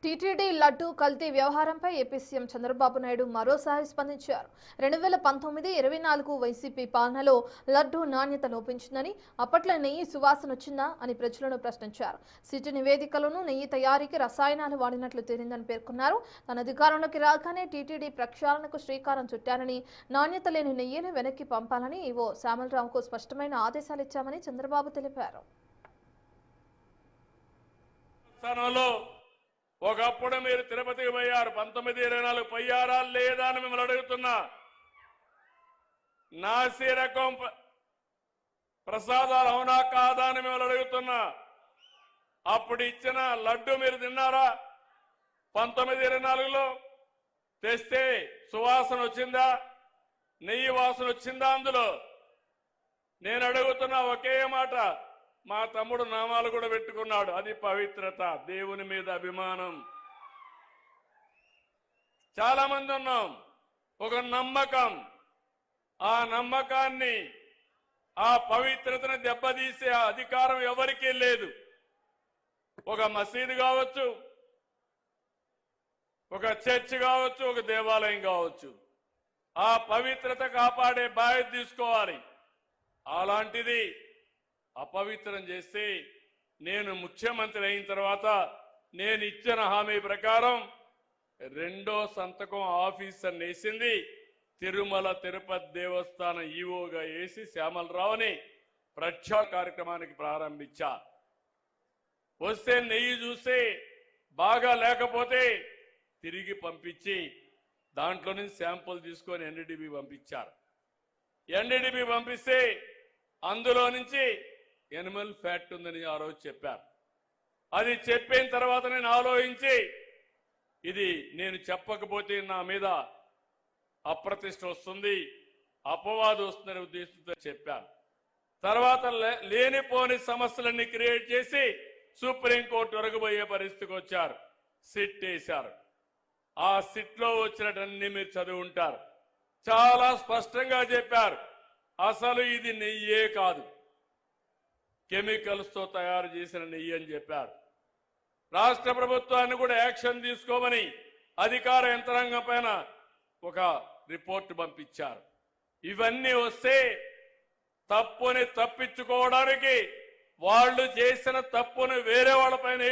TTD laddu కల్తీ వ్యవహారంపై AP CM Chandrababu Naidu మరోసారి స్పందించారు. 2019-24 వైసీపీ పాలనలో లడ్డు నాణ్యత లోపించిందని, అప్పట్లో నెయ్యి సువాసన వచ్చిందా అని ప్రజలను ప్రశ్నించారు. సిటీ నివేదికలోనూ నెయ్యి తయారీకి రసాయనాలు వాడినట్లు తేలిందని పేర్కొన్నారు. తన అధికారంలోకి రాగానే టీటీడీ ప్రక్షాళనకు శ్రీకారం చుట్టారని, నాణ్యత లేని నెయ్యిని వెనక్కి పంపాలని ఈవో శ్యామలరావుకు స్పష్టమైన ఆదేశాలు ఇచ్చామని చంద్రబాబు తెలిపారు. ఒకప్పుడు మీరు తిరుపతికి పోయారు, 19-24 పోయారా లేదా అని మిమ్మల్ని అడుగుతున్నా. నాసి రకం ప్రసాదాలు అవునా కాదా అని మిమ్మల్ని అడుగుతున్నా. అప్పుడు ఇచ్చిన లడ్డు మీరు తిన్నారా? 19-24లో తెస్తే సువాసన వచ్చిందా? నెయ్యి వాసన వచ్చిందా? అందులో నేను అడుగుతున్నా ఒకే మాట. మా తమ్ముడు నామాలు కూడా పెట్టుకున్నాడు. అది పవిత్రత, దేవుని మీద అభిమానం. చాలా మంది ఉన్నాం, ఒక నమ్మకం. ఆ నమ్మకాన్ని, ఆ పవిత్రతను దెబ్బతీసే అధికారం ఎవరికీ లేదు. ఒక మసీదు కావచ్చు, ఒక చర్చ్ కావచ్చు, ఒక దేవాలయం కావచ్చు, ఆ పవిత్రత కాపాడే బాధ్యత తీసుకోవాలి. అలాంటిది అపవిత్రం చేస్తే, నేను ముఖ్యమంత్రి అయిన తర్వాత నేను ఇచ్చిన హామీ ప్రకారం రెండో సంతకం ఆఫీసర్ వేసింది. తిరుమల తిరుపతి దేవస్థానం ఈవోగా వేసి శ్యామలరావుని ప్రక్షాళన కార్యక్రమానికి ప్రారంభించా. వస్తే నెయ్యి చూస్తే బాగా లేకపోతే తిరిగి పంపించి దాంట్లో నుంచి శాంపుల్ తీసుకొని ఎన్డీడీబీ పంపించారు. ఎన్డీడీబీ పంపిస్తే అందులో నుంచి ఎనిమల్ ఫ్యాట్ ఉందని ఆ రోజు చెప్పారు. అది చెప్పిన తర్వాత నేను ఆలోచించి, ఇది నేను చెప్పకపోతే నా మీద అప్రతిష్ట వస్తుంది, అపవాదం వస్తుందనే ఉద్దేశంతో చెప్పాను. తర్వాత లేనిపోని సమస్యలన్నీ క్రియేట్ చేసి సుప్రీంకోర్టు వరకు పోయే పరిస్థితికి వచ్చారు. సిట్ వేశారు. ఆ సిట్లో వచ్చినటన్నీ మీరు చదివి ఉంటారు. చాలా స్పష్టంగా చెప్పారు, అసలు ఇది నెయ్యే కాదు, కెమికల్స్ తో తయారు చేసిన నెయ్యి అని చెప్పారు. రాష్ట్ర ప్రభుత్వాన్ని కూడా యాక్షన్ తీసుకోమని అధికార యంత్రాంగం పైన ఒక రిపోర్ట్ పంపించారు. ఇవన్నీ వస్తే తప్పుని తప్పించుకోవడానికి, వాళ్ళు చేసిన తప్పును వేరే వాళ్ళ పైన